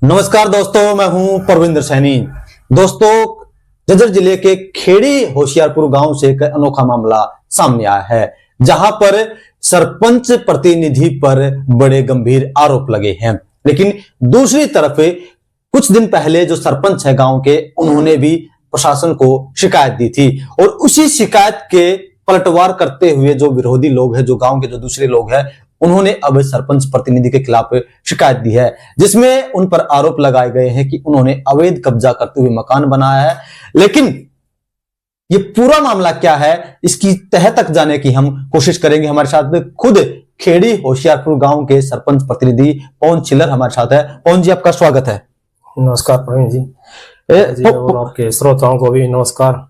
नमस्कार दोस्तों, मैं हूं परविंदर सैनी। दोस्तों, जज्जर जिले के खेड़ी होशियारपुर गांव से एक अनोखा मामला सामने आया है, जहां पर सरपंच प्रतिनिधि पर बड़े गंभीर आरोप लगे हैं। लेकिन दूसरी तरफ कुछ दिन पहले जो सरपंच है गांव के, उन्होंने भी प्रशासन को शिकायत दी थी और उसी शिकायत के पलटवार करते हुए जो विरोधी लोग हैं, जो गांव के जो दूसरे लोग हैं, उन्होंने अब सरपंच प्रतिनिधि के खिलाफ शिकायत दी है, जिसमें उन पर आरोप लगाए गए हैं कि उन्होंने अवैध कब्जा करते हुए मकान बनाया है। लेकिन ये पूरा मामला क्या है, इसकी तह तक जाने की हम कोशिश करेंगे। हमारे साथ खुद खेड़ी होशियारपुर गांव के सरपंच प्रतिनिधि पवन चिल्लर हमारे साथ है। पवन जी, आपका स्वागत है। नमस्कार प्रवीण जी, और आपके श्रोताओं को भी नमस्कार।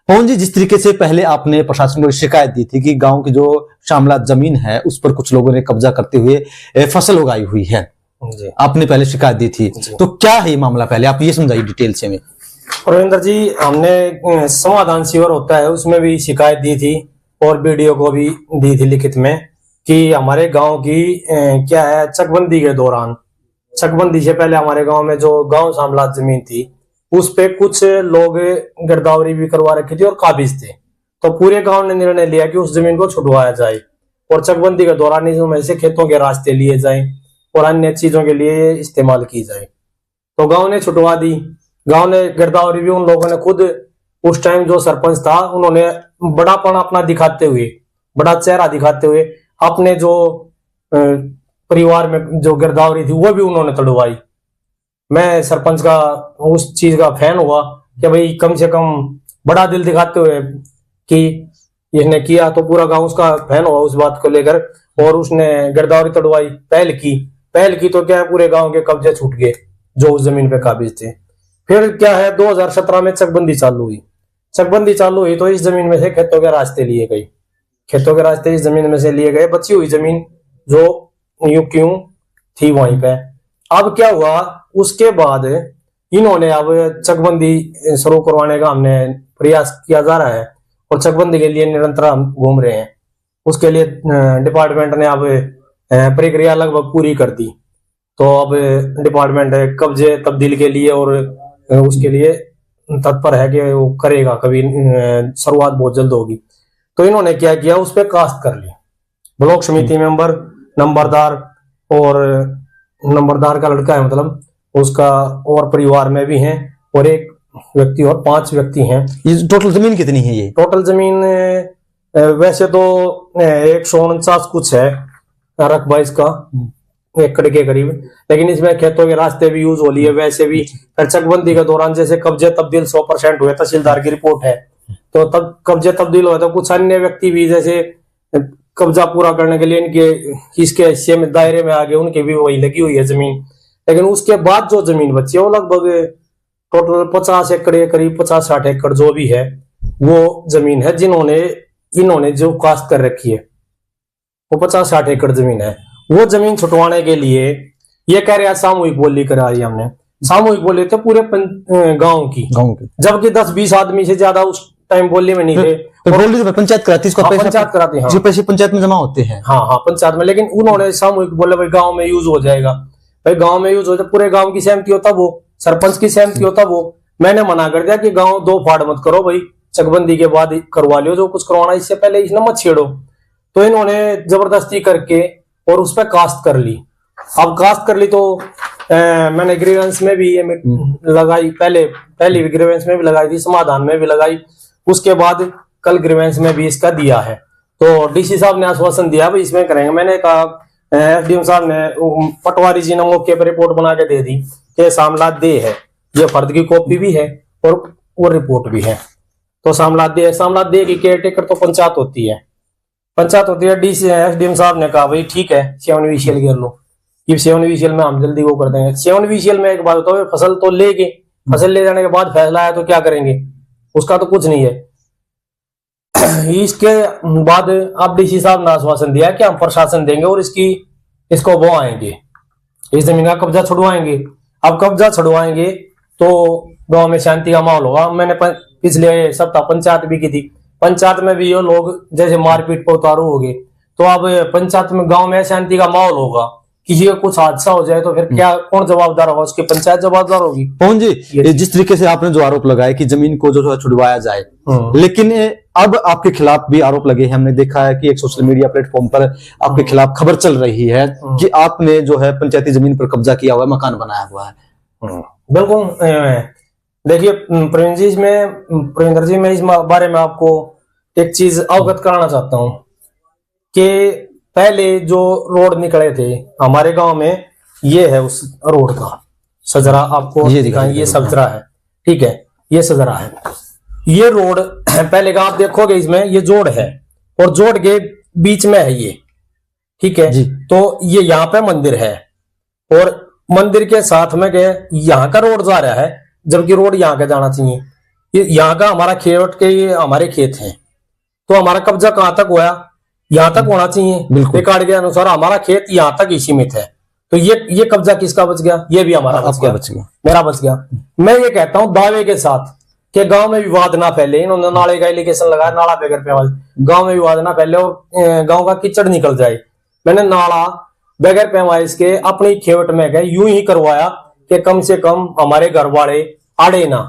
पवन जी, जिस तरीके से पहले आपने प्रशासन को शिकायत दी थी कि गांव की जो शामलात जमीन है उस पर कुछ लोगों ने कब्जा करते हुए फसल उगाई हुई है, आपने पहले शिकायत दी थी, तो क्या है ये मामला, पहले आप ये समझाइए डिटेल से हमें। प्रवींदर जी, हमने समाधान शिविर होता है उसमें भी शिकायत दी थी और वीडियो को भी दी थी लिखित में कि हमारे गांव की क्या है, चकबंदी के दौरान, चकबंदी से पहले हमारे गांव में जो गांव शामलात जमीन थी उस पे कुछ लोग गिरदावरी भी करवा रखी थी और काबिज थे। तो पूरे गांव ने निर्णय लिया कि उस जमीन को छुटवाया जाए और चकबंदी के दौरान इसमें से खेतों के रास्ते लिए जाएं और अन्य चीजों के लिए इस्तेमाल की जाए। तो गांव ने छुटवा दी। गांव ने गिरदावरी भी उन लोगों ने खुद, उस टाइम जो सरपंच था उन्होंने बड़ापन अपना दिखाते हुए, बड़ा चेहरा दिखाते हुए अपने जो परिवार में जो गिरदावरी थी वो भी उन्होंने तोड़वाई। मैं सरपंच का उस चीज का फैन हुआ कि भाई कम से कम बड़ा दिल दिखाते हुए कि इसने किया, तो पूरा गांव उसका फैन हुआ उस बात को लेकर और उसने गिरदावरी तोड़वाई, पहल की तो क्या है, पूरे गांव के कब्जे छूट गए जो उस जमीन पे काबिज थे। फिर क्या है, 2017 में चकबंदी चालू हुई तो इस जमीन में से खेतों के रास्ते लिए गए, खेतों के रास्ते इस जमीन में से लिए गए, बची हुई जमीन जो यूं क्यों थी वहीं पे। अब क्या हुआ, उसके बाद इन्होंने अब चकबंदी शुरू करवाने का हमने प्रयास किया जा रहा है और चकबंदी के लिए निरंतर हम घूम रहे हैं। उसके लिए डिपार्टमेंट ने अब प्रक्रिया लगभग पूरी कर दी। तो अब डिपार्टमेंट कब्जे तब्दील के लिए और उसके लिए तत्पर है कि वो करेगा, कभी शुरुआत बहुत जल्द होगी। तो इन्होंने क्या किया, उस पर कास्ट कर ली। ब्लॉक समिति मेंबर, नंबरदार का लड़का है, मतलब उसका, और परिवार में भी हैं और एक व्यक्ति और 5 व्यक्ति हैं। ये टोटल जमीन कितनी है? ये टोटल जमीन वैसे तो 149 कुछ है रकबा इसका, एकड़ के करीब, लेकिन इसमें खेतों के रास्ते भी यूज हो लिए। वैसे भी चकबंदी के दौरान जैसे कब्जे तब्दील 100% हुए, तहसीलदार की रिपोर्ट है, तो तब कब्जे तब्दील हुए, तो कुछ अन्य व्यक्ति भी जैसे कब्जा पूरा करने के लिए इनके इसके हिस्से में दायरे में आ गए, उनकी भी वही लगी हुई है जमीन। लेकिन उसके बाद जो जमीन बची है वो लगभग टोटल 50 एकड़ के करीब, 50-60 एकड़ जो भी है वो जमीन है इन्होंने जो कास्ट कर रखी है, वो 50-60 एकड़ जमीन है। वो जमीन छुटवाने के लिए ये कह रहे हैं सामूहिक बोली कराई हमने। सामूहिक बोली तो पूरे गांव की, जबकि 10-20 आदमी से ज्यादा उस टाइम बोली में नहीं थे। तो पंचायत कराती है, पंचायत कराती है, जो पैसे पंचायत में जमा होते हैं। हाँ, पंचायत में। लेकिन उन्होंने सामूहिक बोले भाई गांव में यूज हो जाएगा, भाई गांव में यूज हो जाए, पूरे गांव की सहमति होता, वो सरपंच की सहमति होता। वो मैंने मना कर दिया कि गांव 2 फाड़ मत करो भाई, चकबंदी के बाद करवा लियो जो कुछ करवाना, इससे पहले इसने मत छेड़ो। तो इन्होंने जबरदस्ती करके और उस पर कास्ट कर ली। अब कास्ट कर ली तो मैंने ग्रीवेंस में भी ये लगाई, पहली ग्रीवेंस में भी लगाई थी, समाधान में भी लगाई। उसके बाद कल ग्रीवेंस में भी इसका दिया है। तो डीसी साहब ने आश्वासन दिया भाई इसमें करेंगे। मैंने कहा, एसडीएम साहब ने, पटवारी जी ने मौके पर रिपोर्ट बना के दे दी कि शामलात दे है, ये फर्द की कॉपी भी है और रिपोर्ट भी है। तो शामलात दे की केयरटेकर तो पंचायत होती है। डीसी एसडीएम साहब ने कहा भाई ठीक है, 7 विशियल कर लो, ये 7 विशियल में हम जल्दी वो कर देंगे। 7 विशियल में एक बात बताओ, फसल तो ले गए, फसल ले जाने के बाद फैसला आया तो क्या करेंगे, उसका तो कुछ नहीं है। इसके बाद अब डीसी साहब ने आश्वासन दिया कि हम प्रशासन देंगे और इसको वो आएंगे, इस जमीन का कब्जा छुड़वाएंगे। अब कब्जा छुड़वाएंगे तो गांव में शांति का माहौल होगा। मैंने पिछले सप्ताह पंचायत भी की थी, पंचायत में भी ये लोग जैसे मारपीट पर उतारू हो गए, तो अब पंचायत में, गांव में शांति का माहौल होगा। किसी का कुछ हादसा हो जाए तो फिर क्या, कौन जवाबदार होगा? उसकी पंचायत जवाबदार होगी। पवन जी, जिस तरीके से आपने जो आरोप लगाया कि जमीन को जो है छुड़वाया जाए, लेकिन अब आपके खिलाफ भी आरोप लगे हैं। हमने देखा है कि एक सोशल मीडिया प्लेटफॉर्म पर आपके खिलाफ खबर चल रही है कि आपने जो है पंचायती जमीन पर कब्जा किया हुआ है, मकान बनाया हुआ है। बिल्कुल। देखिए प्रवींदर जी, मैं इस बारे में आपको एक चीज अवगत कराना चाहता हूँ कि पहले जो रोड निकले थे हमारे गांव में, ये है उस रोड का सजरा, आपको ये दिखाएं, ये सजरा है, ठीक है, ये सजरा है। ये रोड पहले का आप देखोगे, इसमें ये जोड़ है और जोड़ के बीच में है ये, ठीक है जी। तो ये यहाँ पे मंदिर है और मंदिर के साथ में गए यहाँ का रोड जा रहा है, जबकि रोड यहाँ का जाना चाहिए। ये यहाँ का हमारा खेत के, ये हमारे खेत हैं, तो हमारा कब्जा कहाँ तक हुआ? यहाँ तक होना चाहिए। रिकॉर्ड के अनुसार हमारा खेत यहाँ तक ही सीमित है, तो ये कब्जा किसका बच गया? ये भी हमारा बच गया, मेरा बच गया। मैं ये कहता हूँ दावे के साथ कि गांव में विवाद ना फैले। इन्होंने नाले का एलिगेशन लगाया, नाला बगैर पैमाइश, गांव में विवाद ना फैले और गांव का कीचड़ निकल जाए। मैंने नाला बगैर पैमाइश के अपनी खेत में गए यूं ही करवाया कि कम से कम हमारे घर वाले आड़े ना,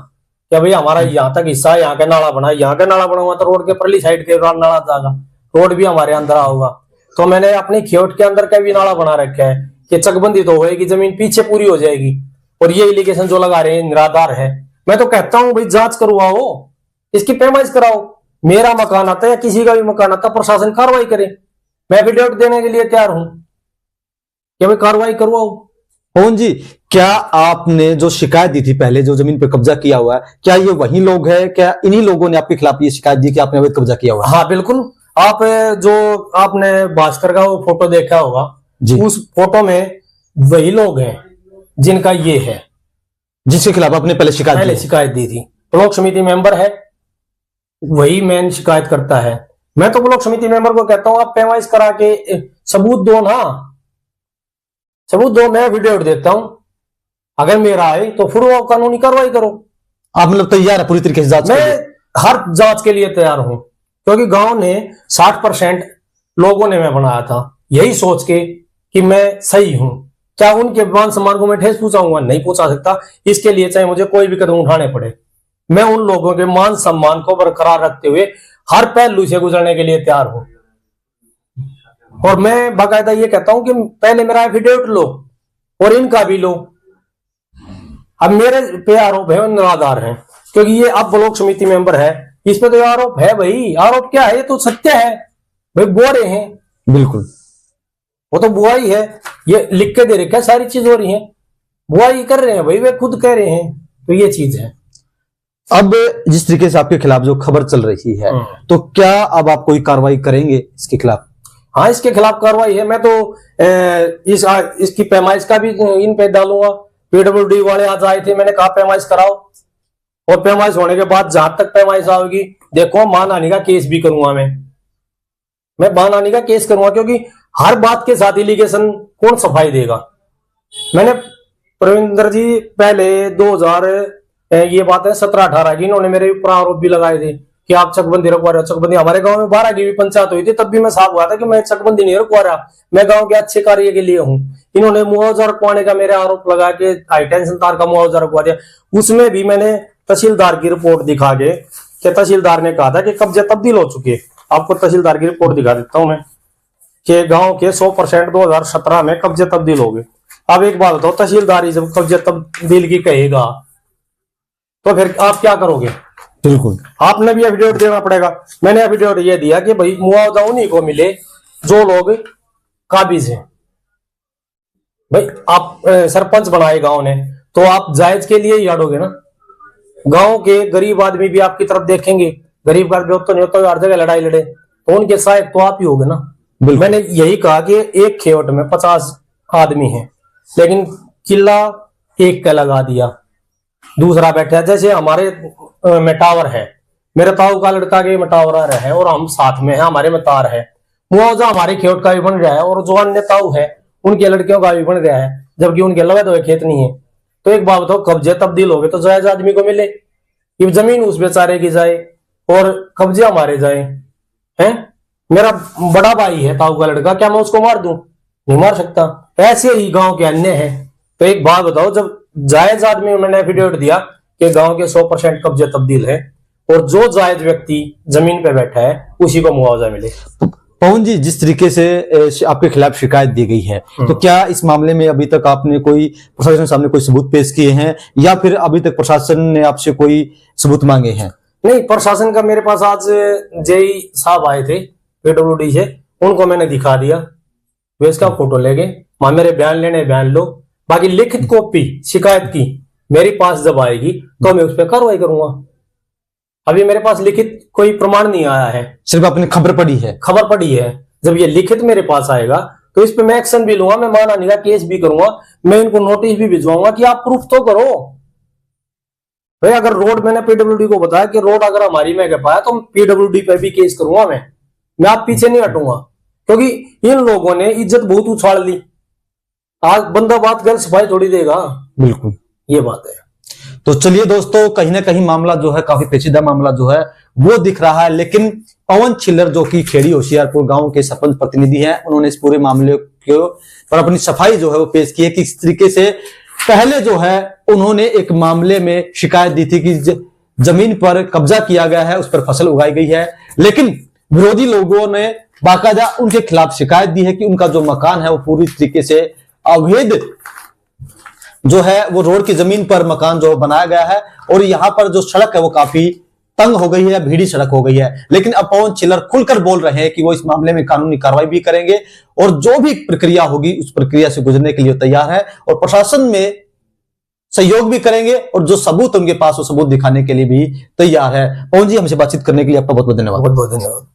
कि भाई हमारा यहाँ तक हिस्सा, यहाँ का नाला बना, यहाँ का नाला बना हुआ तो रोड के परली साइड के नाला जाएगा, रोड भी हमारे अंदर आऊगा। तो मैंने अपनी खेत के अंदर का भी नाला बना रखा है कि चकबंदी तो होएगी, जमीन पीछे पूरी हो जाएगी। और ये एलिगेशन जो लगा रहे हैं निराधार है। मैं तो कहता हूं भाई जांच करवाओ, इसकी पैमाइश कराओ। मेरा मकान आता है या किसी का भी मकान आता, प्रशासन कार्रवाई करे। मैं एफिडेविट देने के लिए तैयार हूं कि भाई कार्रवाई करवाओ। पवन जी, क्या आपने जो शिकायत दी थी पहले, जो जमीन पर कब्जा किया हुआ है, क्या ये वही लोग है? क्या इन्हीं लोगों ने आपके खिलाफ ये शिकायत दी कि आपने अवैध कब्जा किया हुआ है? हाँ बिल्कुल। आप जो आपने भास्कर का वो फोटो देखा होगा जी, उस फोटो में वही लोग हैं जिनका ये है, जिसके खिलाफ आपने पहले शिकायत दी थी। ब्लॉक समिति मेंबर है, वही मेन शिकायत करता है। मैं तो ब्लॉक समिति मेंबर को कहता हूं आप पैमाइश करा के सबूत दो ना, सबूत दो। मैं वीडियो देता हूं, अगर मेरा आए तो फिर वो कानूनी कार्रवाई करो। आप मतलब तैयार है पूरी तरीके से जांच के लिए? मैं हर जांच के लिए तैयार हूं, क्योंकि गांव ने 60% लोगों ने मैं बनाया था यही सोच के कि मैं सही हूं। क्या उनके मान सम्मान को मैं ठेस पहुंचाऊंगा? नहीं पहुंचा सकता। इसके लिए चाहे मुझे कोई भी कदम उठाने पड़े, मैं उन लोगों के मान सम्मान को बरकरार रखते हुए हर पहलू से गुजरने के लिए तैयार हूं। और मैं बाकायदा ये कहता हूं कि पहले मेरा एफिडेविट लो और इनका भी लो। अब मेरे पे आरोप है निराधार है, क्योंकि ये अब ब्लॉक समिति मेंबर है, इस पे तो आरोप है भाई। आरोप क्या है? ये तो सत्य है भाई, बुआ रहे हैं। बिल्कुल, वो तो बुआई है, ये लिख के दे रखे हैं, सारी चीज हो रही है, बुआई कर रहे हैं भाई, वे खुद कह रहे हैं। तो ये चीज है। अब जिस तरीके से आपके खिलाफ जो खबर चल रही है, तो क्या अब आप कोई कार्रवाई करेंगे इसके खिलाफ? हाँ, इसके खिलाफ कार्रवाई है। मैं तो इसकी पैमाइश का भी इन पे डालूंगा। पीडब्ल्यूडी वाले आज आए थे, मैंने कहा पैमाइश कराओ, और पैमाइश होने के बाद जहां तक पैमाइश आएगी, देखो मानहानि का केस भी करूंगा। मैं मानहानि का केस करूंगा, क्योंकि हर बात के साथ एलिगेशन कौन सफाई देगा? मैंने प्रवींदर जी पहले 2000 ये बात है 17-18 की, इन्होंने मेरे ऊपर आरोप भी लगाए थे कि आप चकबंदी रखवा रहे हो। चकबंदी हमारे गांव में 12 की भी पंचायत हुई थी, तब भी मैं साफ हुआ था कि मैं चकबंदी नहीं रखवा रहा, मैं गांव के अच्छे कार्य के लिए हूँ। इन्होंने मुआवजा रखवाने का मेरे आरोप लगा के हाई टेंशन तार का मुआवजा रखवा दिया। उसमें भी मैंने तहसीलदार की रिपोर्ट दिखा के, कि तहसीलदार ने कहा था कि कब्जे तब्दील हो चुके। आपको तहसीलदार की रिपोर्ट दिखा देता हूं मैं, कि गांव के 100% 2017 में कब्जे तब्दील हो गए। अब एक बात बताओ, तहसीलदार ही जब कब्जे तब्दील की कहेगा तो फिर आप क्या करोगे? बिल्कुल, आपने भी एफिडेविट देना पड़ेगा। मैंने एफिडेविट ये दिया कि भाई मुआवजा उन्हीं को मिले जो लोग काबिज हैं। भाई आप सरपंच बनाए गांव ने, तो आप जायज के लिए ही अड़ोगे ना। गांव के गरीब आदमी भी आपकी तरफ देखेंगे, गरीब का विरोध तो नहीं होता, हर जगह लड़ाई लड़े, तो उनके सहायक तो आप ही होगे ना। मैंने यही कहा कि एक खेवट में 50 आदमी हैं, लेकिन किला एक का लगा दिया, दूसरा बैठा है। जैसे हमारे में टावर है, मेरे ताऊ का लड़का के में टावर है और हम साथ में है, हमारे में तार है। मुआवजा हमारे खेवट का भी बन रहा है और जो अन्य ताऊ है उनके लड़कियों का भी बन रहा है, जबकि उनके लगे तो खेत नहीं है। तो एक बात बताओ, कब्जे तब्दील हो गए तो जायज आदमी को मिले, ये जमीन उस बेचारे की जाए और कब्जे हमारे जाए हैं। मेरा बड़ा भाई है ताऊ का लड़का, क्या मैं उसको मार दूं? नहीं मार सकता। ऐसे ही गांव के अन्य है। तो एक बात बताओ, जब जायज आदमी मैंने एफिडेविट दिया कि गांव के 100% कब्जे तब्दील है और जो जायज व्यक्ति जमीन पे बैठा है उसी को मुआवजा मिले। पवन जी, जिस तरीके से आपके खिलाफ शिकायत दी गई है, तो क्या इस मामले में अभी तक आपने कोई प्रशासन के सामने कोई सबूत पेश किए हैं या फिर अभी तक प्रशासन ने आपसे कोई सबूत मांगे हैं? नहीं, प्रशासन का मेरे पास आज जेई साहब आए थे PWD से, उनको मैंने दिखा दिया, वे इसका फोटो ले गए, वहां मेरे बयान लेने बयान लो, बाकी लिखित कॉपी शिकायत की मेरे पास जब आएगी तो मैं उस पर कार्रवाई करूंगा। अभी मेरे पास लिखित कोई प्रमाण नहीं आया है, सिर्फ आपने खबर पड़ी है। खबर पड़ी है। जब ये लिखित मेरे पास आएगा तो इस पे मैं एक्शन भी लूंगा, मैं मानहानि का केस भी करूंगा, मैं इनको नोटिस भी भिजवाऊंगा कि आप प्रूफ तो करो भाई। अगर रोड, मैंने PWD को बताया कि रोड अगर हमारी में कह पाया तो PWD पे भी केस करूंगा मैं आप पीछे नहीं हटूंगा, क्योंकि इन लोगों ने इज्जत बहुत उछाल ली। आज बंदा बात कर सफाई थोड़ी देगा। बिल्कुल, ये बात है। तो चलिए दोस्तों, कहीं ना कहीं मामला जो है काफी पेचीदा मामला जो है वो दिख रहा है, लेकिन पवन छिल्लर जो कि खेड़ी होशियारपुर गांव के सरपंच प्रतिनिधि हैं, उन्होंने इस पूरे मामले को पर अपनी सफाई जो है वो पेश की है कि इस तरीके से पहले जो है उन्होंने एक मामले में शिकायत दी थी कि जमीन पर कब्जा किया गया है, उस पर फसल उगाई गई है, लेकिन विरोधी लोगों ने बाकायदा उनके खिलाफ शिकायत दी है कि उनका जो मकान है वो पूरी तरीके से अवैध जो है वो रोड की जमीन पर मकान जो बनाया गया है और यहाँ पर जो सड़क है वो काफी तंग हो गई है या भीड़ी सड़क हो गई है। लेकिन अब पवन छिल्लर खुलकर बोल रहे हैं कि वो इस मामले में कानूनी कार्रवाई भी करेंगे और जो भी प्रक्रिया होगी उस प्रक्रिया से गुजरने के लिए तैयार है और प्रशासन में सहयोग भी करेंगे और जो सबूत उनके पास वो सबूत दिखाने के लिए भी तैयार है। पवन जी, हमसे बातचीत करने के लिए आपका बहुत बहुत धन्यवाद। बहुत बहुत धन्यवाद।